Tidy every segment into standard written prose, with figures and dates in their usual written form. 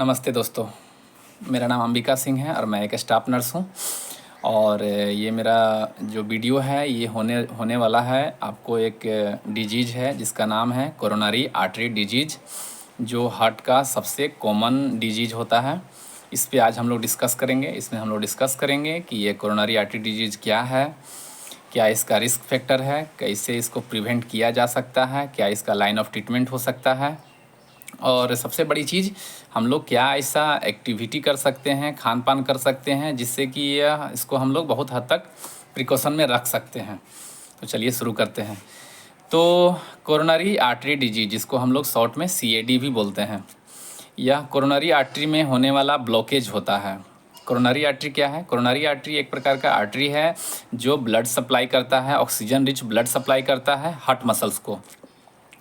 नमस्ते दोस्तों, मेरा नाम अंबिका सिंह है और मैं एक स्टाफ नर्स हूँ। और ये मेरा जो वीडियो है ये होने वाला है आपको एक डिजीज़ है जिसका नाम है कोरोनरी आर्टरी डिजीज़, जो हार्ट का सबसे कॉमन डिजीज़ होता है। इस पे आज हम लोग डिस्कस करेंगे। इसमें हम लोग डिस्कस करेंगे कि ये कोरोनरी आर्टरी डिजीज़ क्या है, क्या इसका रिस्क फैक्टर है, कैसे इसको प्रिवेंट किया जा सकता है, क्या इसका लाइन ऑफ ट्रीटमेंट हो सकता है, और सबसे बड़ी चीज़ हम लोग क्या ऐसा एक्टिविटी कर सकते हैं, खान पान कर सकते हैं जिससे कि यह इसको हम लोग बहुत हद तक प्रिकॉशन में रख सकते हैं। तो चलिए शुरू करते हैं। तो कोरोनरी आर्टरी डिजीज, जिसको हम लोग शॉर्ट में CAD भी बोलते हैं, यह कोरोनरी आर्टरी में होने वाला ब्लॉकेज होता है। कोरोनरी आर्टरी क्या है? कोरोनरी आर्टरी एक प्रकार का आर्टरी है जो ब्लड सप्लाई करता है, ऑक्सीजन रिच ब्लड सप्लाई करता है हार्ट मसल्स को।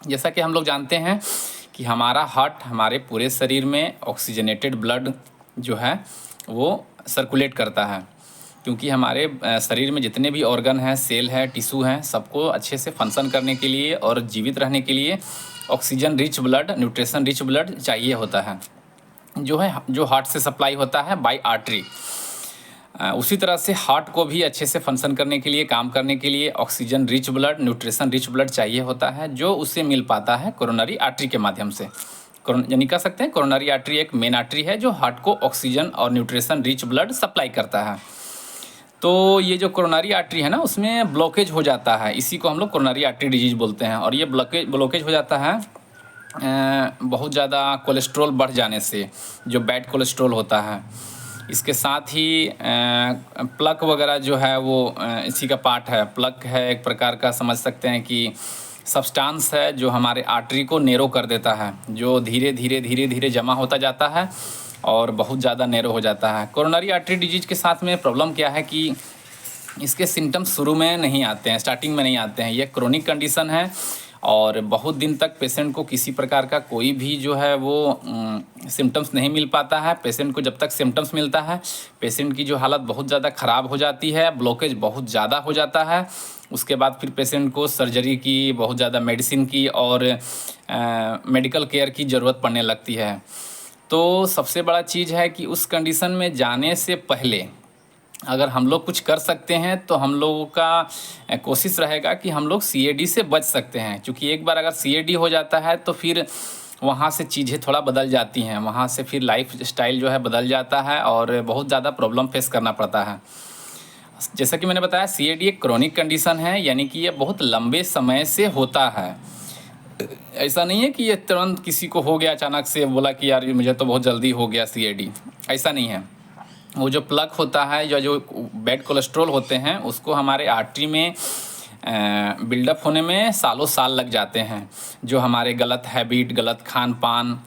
जैसा कि हम लोग जानते हैं कि हमारा हार्ट हमारे पूरे शरीर में ऑक्सीजनेटेड ब्लड जो है वो सर्कुलेट करता है, क्योंकि हमारे शरीर में जितने भी ऑर्गन हैं, सेल है, टिश्यू हैं, सबको अच्छे से फंक्शन करने के लिए और जीवित रहने के लिए oxygen rich blood, nutrition rich blood चाहिए होता है, जो हार्ट से सप्लाई होता है बाय आर्टरी। उसी तरह से हार्ट को भी अच्छे से फंक्शन करने के लिए, काम करने के लिए oxygen rich blood, nutrition rich blood चाहिए होता है, जो उसे मिल पाता है कोरोनरी आर्टरी के माध्यम से। यानी कह सकते हैं कोरोनरी आर्टरी एक मेन आर्टरी है जो हार्ट को ऑक्सीजन और न्यूट्रिशन रिच ब्लड सप्लाई करता है। तो ये जो कोरोनरी आर्टरी है ना, उसमें ब्लॉकेज हो जाता है, इसी को हम लोग कोरोनरी आर्टरी डिजीज बोलते हैं। और ये ब्लॉकेज हो जाता है बहुत ज़्यादा कोलेस्ट्रॉल बढ़ जाने से, जो बैड कोलेस्ट्रॉल होता है। इसके साथ ही प्लक वगैरह जो है वो इसी का पार्ट है। प्लक है एक प्रकार का, समझ सकते हैं कि सब्सटेंस है जो हमारे आर्टरी को नैरो कर देता है, जो धीरे धीरे जमा होता जाता है और बहुत ज़्यादा नैरो हो जाता है। कोरोनरी आर्टरी डिजीज के साथ में प्रॉब्लम क्या है कि इसके सिम्टम्स शुरू में नहीं आते हैं, स्टार्टिंग में नहीं आते हैं। ये क्रोनिक कंडीशन है और बहुत दिन तक पेशेंट को किसी प्रकार का कोई भी जो है वो सिम्टम्स नहीं मिल पाता है। पेशेंट को जब तक सिम्टम्स मिलता है, पेशेंट की जो हालत बहुत ज़्यादा ख़राब हो जाती है, ब्लॉकेज बहुत ज़्यादा हो जाता है। उसके बाद फिर पेशेंट को सर्जरी की, बहुत ज़्यादा मेडिसिन की और मेडिकल केयर की ज़रूरत पड़ने लगती है। तो सबसे बड़ा चीज़ है कि उस कंडीशन में जाने से पहले अगर हम लोग कुछ कर सकते हैं तो हम लोगों का कोशिश रहेगा कि हम लोग CAD से बच सकते हैं, क्योंकि एक बार अगर CAD हो जाता है तो फिर वहाँ से चीज़ें थोड़ा बदल जाती हैं, वहाँ से फिर लाइफ स्टाइल जो है बदल जाता है और बहुत ज़्यादा प्रॉब्लम फेस करना पड़ता है। जैसा कि मैंने बताया, CAD एक क्रोनिक कंडीशन है, यानी कि ये बहुत लंबे समय से होता है। ऐसा नहीं है कि ये तुरंत किसी को हो गया, अचानक से बोला कि यार मुझे तो बहुत जल्दी हो गया CAD, ऐसा नहीं है। वो जो प्लक होता है या जो बैड कोलेस्ट्रॉल होते हैं, उसको हमारे आर्टरी में बिल्डअप होने में सालों साल लग जाते हैं। जो हमारे गलत हैबिट, गलत खान पान,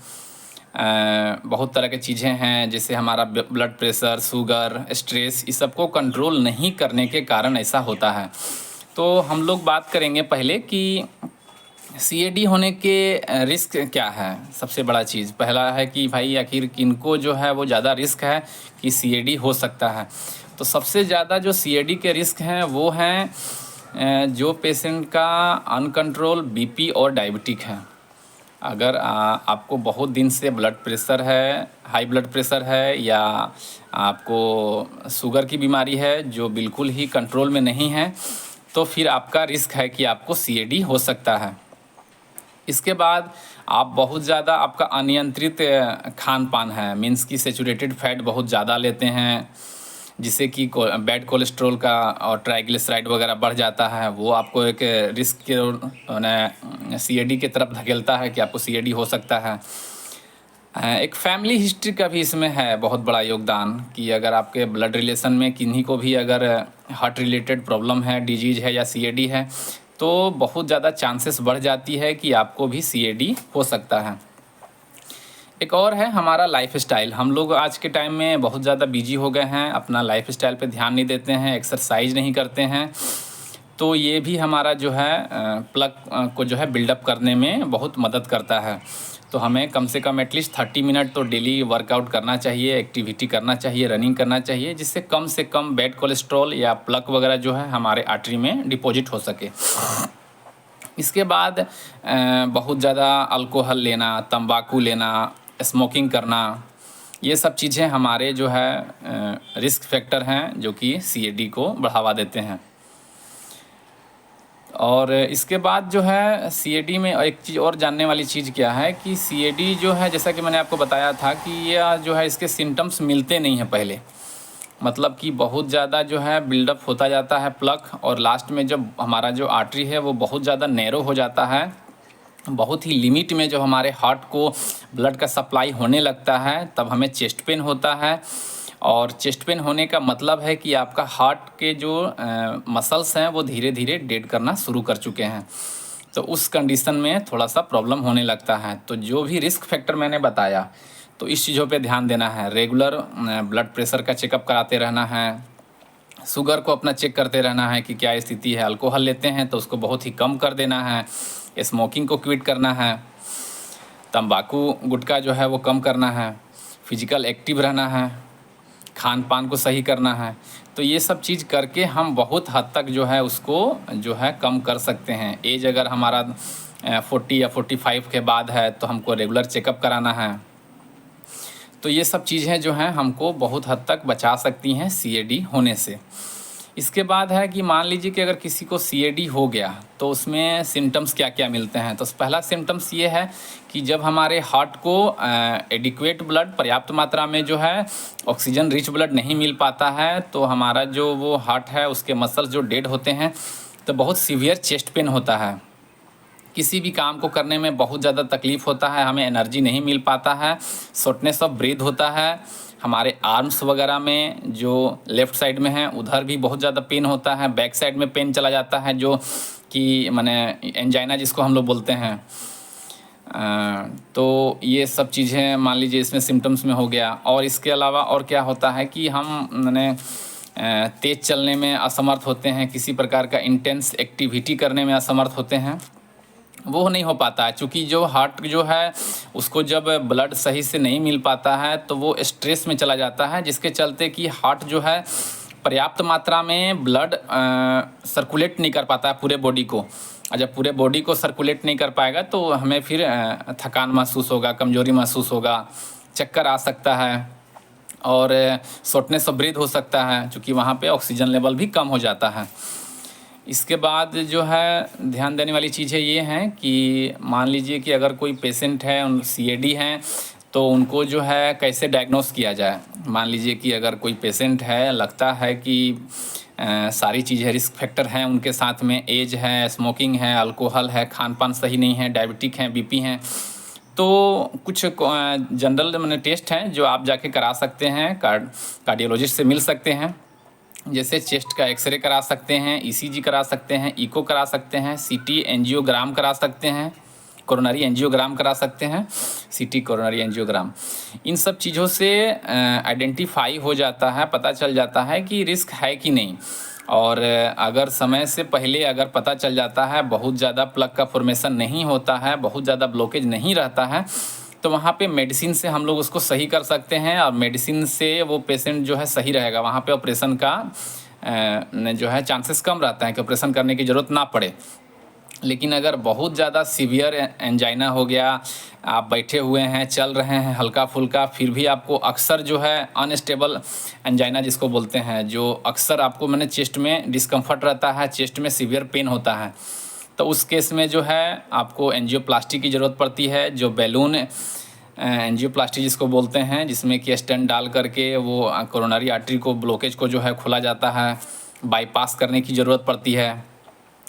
बहुत तरह की चीज़ें हैं, जैसे हमारा ब्लड प्रेशर, शुगर, स्ट्रेस, इस सब को कंट्रोल नहीं करने के कारण ऐसा होता है। तो हम लोग बात करेंगे पहले कि CAD होने के रिस्क क्या है। सबसे बड़ा चीज़ पहला है कि भाई आखिर किनको जो है वो ज़्यादा रिस्क है कि CAD हो सकता है। तो सबसे ज़्यादा जो CAD के रिस्क हैं वो हैं जो पेशेंट का अनकंट्रोल BP और डायबिटिक है। अगर आपको बहुत दिन से ब्लड प्रेशर है, हाई ब्लड प्रेशर है, या आपको शुगर की बीमारी है जो बिल्कुल ही कंट्रोल में नहीं है, तो फिर आपका रिस्क है कि आपको CAD हो सकता है। इसके बाद आप बहुत ज़्यादा आपका अनियंत्रित खान पान है, मीन्स की सैचुरेटेड फैट बहुत ज़्यादा लेते हैं, जिससे कि बैड कोलेस्ट्रॉल का और ट्राइग्लिसराइड वगैरह बढ़ जाता है। वो आपको एक रिस्क के CAD की तरफ धकेलता है कि आपको CAD हो सकता है। एक फैमिली हिस्ट्री का भी इसमें है बहुत बड़ा योगदान, कि अगर आपके ब्लड रिलेशन में किन्हीं को भी अगर हार्ट रिलेटेड प्रॉब्लम है, डिजीज है या CAD है, तो बहुत ज़्यादा चांसेस बढ़ जाती है कि आपको भी CAD हो सकता है। एक और है हमारा लाइफ स्टाइल। हम लोग आज के टाइम में बहुत ज़्यादा बिजी हो गए हैं, अपना लाइफ स्टाइल पे ध्यान नहीं देते हैं, एक्सरसाइज नहीं करते हैं, तो ये भी हमारा जो है प्लक को जो है बिल्डअप करने में बहुत मदद करता है। तो हमें कम से कम एटलीस्ट 30 मिनट तो डेली वर्कआउट करना चाहिए, एक्टिविटी करना चाहिए, रनिंग करना चाहिए, जिससे कम से कम बैड कोलेस्ट्रॉल या प्लक वगैरह जो है हमारे आर्टरी में डिपॉजिट हो सके। इसके बाद बहुत ज़्यादा अल्कोहल लेना, तंबाकू लेना, स्मोकिंग करना, ये सब चीज़ें हमारे जो है रिस्क फैक्टर हैं जो कि CAD को बढ़ावा देते हैं। और इसके बाद जो है CAD में एक चीज़ और जानने वाली चीज़ क्या है कि CAD जो है, जैसा कि मैंने आपको बताया था कि ये जो है इसके सिम्टम्स मिलते नहीं हैं पहले, मतलब कि बहुत ज़्यादा जो है बिल्डअप होता जाता है प्लक, और लास्ट में जब हमारा जो आर्टरी है वो बहुत ज़्यादा नैरो हो जाता है, बहुत ही लिमिट में जब हमारे हार्ट को ब्लड का सप्लाई होने लगता है तब हमें चेस्ट पेन होता है। और चेस्ट पेन होने का मतलब है कि आपका हार्ट के जो मसल्स हैं वो धीरे धीरे डेड करना शुरू कर चुके हैं, तो उस कंडीशन में थोड़ा सा प्रॉब्लम होने लगता है। तो जो भी रिस्क फैक्टर मैंने बताया तो इस चीज़ों पे ध्यान देना है। रेगुलर ब्लड प्रेशर का चेकअप कराते रहना है, शुगर को अपना चेक करते रहना है कि क्या स्थिति है। अल्कोहल लेते हैं तो उसको बहुत ही कम कर देना है, स्मोकिंग को क्विट करना है, तंबाकू गुटखा जो है वो कम करना है, फिजिकल एक्टिव रहना है, खान पान को सही करना है। तो ये सब चीज़ करके हम बहुत हद तक जो है उसको जो है कम कर सकते हैं। एज अगर हमारा 40 या 45 के बाद है तो हमको रेगुलर चेकअप कराना है। तो ये सब चीज़ें जो हैं हमको बहुत हद तक बचा सकती हैं CAD होने से। इसके बाद है कि मान लीजिए कि अगर किसी को CAD हो गया तो उसमें सिम्टम्स क्या क्या मिलते हैं। तो पहला सिम्टम्स ये है कि जब हमारे हार्ट को एडिक्वेट ब्लड, पर्याप्त मात्रा में जो है ऑक्सीजन रिच ब्लड नहीं मिल पाता है तो हमारा जो वो हार्ट है उसके मसल्स जो डेड होते हैं, तो बहुत सीवियर चेस्ट पेन होता है। किसी भी काम को करने में बहुत ज़्यादा तकलीफ़ होता है, हमें एनर्जी नहीं मिल पाता है, शॉर्टनेस ऑफ ब्रीथ होता है। हमारे आर्म्स वगैरह में जो लेफ़्ट साइड में है उधर भी बहुत ज़्यादा पेन होता है, बैक साइड में पेन चला जाता है जो कि माने एंजाइना जिसको हम लोग बोलते हैं। तो ये सब चीज़ें मान लीजिए इसमें सिम्टम्स में हो गया। और इसके अलावा और क्या होता है कि हम माने तेज़ चलने में असमर्थ होते हैं, किसी प्रकार का इंटेंस एक्टिविटी करने में असमर्थ होते हैं, वो नहीं हो पाता है। चूँकि जो हार्ट जो है उसको जब ब्लड सही से नहीं मिल पाता है तो वो स्ट्रेस में चला जाता है, जिसके चलते कि हार्ट जो है पर्याप्त मात्रा में ब्लड सर्कुलेट नहीं कर पाता है पूरे बॉडी को। और जब पूरे बॉडी को सर्कुलेट नहीं कर पाएगा तो हमें फिर थकान महसूस होगा, कमज़ोरी महसूस होगा, चक्कर आ सकता है और शॉर्टनेस ऑफ ब्रीथ हो सकता है, क्योंकि वहाँ पे ऑक्सीजन लेवल भी कम हो जाता है। इसके बाद जो है ध्यान देने वाली चीज़ें ये हैं कि मान लीजिए कि अगर कोई पेशेंट है, उन CAD हैं, तो उनको जो है कैसे डायग्नोस किया जाए। मान लीजिए कि अगर कोई पेशेंट है, लगता है कि सारी चीज़ें रिस्क फैक्टर हैं उनके साथ में, एज है, स्मोकिंग है, अल्कोहल है, खान पान सही नहीं है, डायबिटिक हैं, BP हैं, तो कुछ जनरल मैंने टेस्ट हैं जो आप जाके करा सकते हैं, कार्डियोलॉजिस्ट से मिल सकते हैं। जैसे चेस्ट का एक्सरे करा सकते हैं, ECG करा सकते हैं, इको करा सकते हैं, CT एंजियोग्राम करा सकते हैं, कोरोनरी एंजियोग्राम करा सकते हैं, CT कोरोनरी एंजियोग्राम। इन सब चीज़ों से आइडेंटिफाई हो जाता है, पता चल जाता है कि रिस्क है कि नहीं। और अगर समय से पहले अगर पता चल जाता है, बहुत ज़्यादा प्लग का फॉर्मेशन नहीं होता है, बहुत ज़्यादा ब्लॉकेज नहीं रहता है, तो वहाँ पे मेडिसिन से हम लोग उसको सही कर सकते हैं और मेडिसिन से वो पेशेंट जो है सही रहेगा। वहाँ पे ऑपरेशन का जो है चांसेस कम रहता है कि ऑपरेशन करने की ज़रूरत ना पड़े। लेकिन अगर बहुत ज़्यादा सीवियर एंजाइना हो गया, आप बैठे हुए हैं, चल रहे हैं हल्का फुल्का, फिर भी आपको अक्सर जो है अनस्टेबल एंजाइना जिसको बोलते हैं, जो अक्सर आपको मैंने चेस्ट में डिस्कम्फर्ट रहता है, चेस्ट में सीवियर पेन होता है, तो उस केस में जो है आपको एंजियोप्लास्टी की ज़रूरत पड़ती है। जो बैलून एंजियोप्लास्टी जिसको बोलते हैं, जिसमें कि स्टेंट डाल करके वो कोरोनरी आर्टरी को, ब्लॉकेज को जो है खोला जाता है, बाईपास करने की ज़रूरत पड़ती है,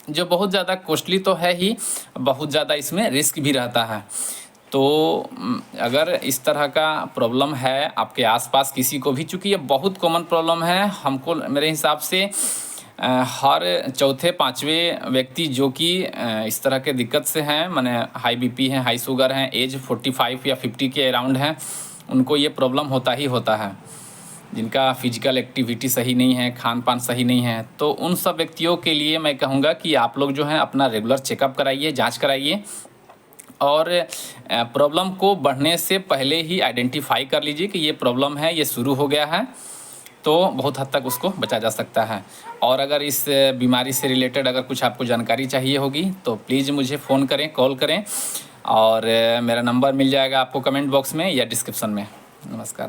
जो बहुत ज़्यादा कॉस्टली तो है ही, बहुत ज़्यादा इसमें रिस्क भी रहता है। तो अगर इस तरह का प्रॉब्लम है आपके आसपास किसी को भी, चूँकि ये बहुत कॉमन प्रॉब्लम है, हमको मेरे हिसाब से हर चौथे पाँचवें व्यक्ति जो कि इस तरह के दिक्कत से हैं, माने हाई BP हैं, हाई शुगर हैं, एज 45 या 50 के अराउंड हैं, उनको ये प्रॉब्लम होता ही होता है। जिनका फिजिकल एक्टिविटी सही नहीं है, खान पान सही नहीं है, तो उन सब व्यक्तियों के लिए मैं कहूँगा कि आप लोग जो हैं अपना रेगुलर चेकअप कराइए, जांच कराइए और प्रॉब्लम को बढ़ने से पहले ही आइडेंटिफाई कर लीजिए कि ये प्रॉब्लम है, ये शुरू हो गया है, तो बहुत हद तक उसको बचा जा सकता है। और अगर इस बीमारी से रिलेटेड अगर कुछ आपको जानकारी चाहिए होगी तो प्लीज़ मुझे फ़ोन करें, कॉल करें, और मेरा नंबर मिल जाएगा आपको कमेंट बॉक्स में या डिस्क्रिप्शन में। नमस्कार।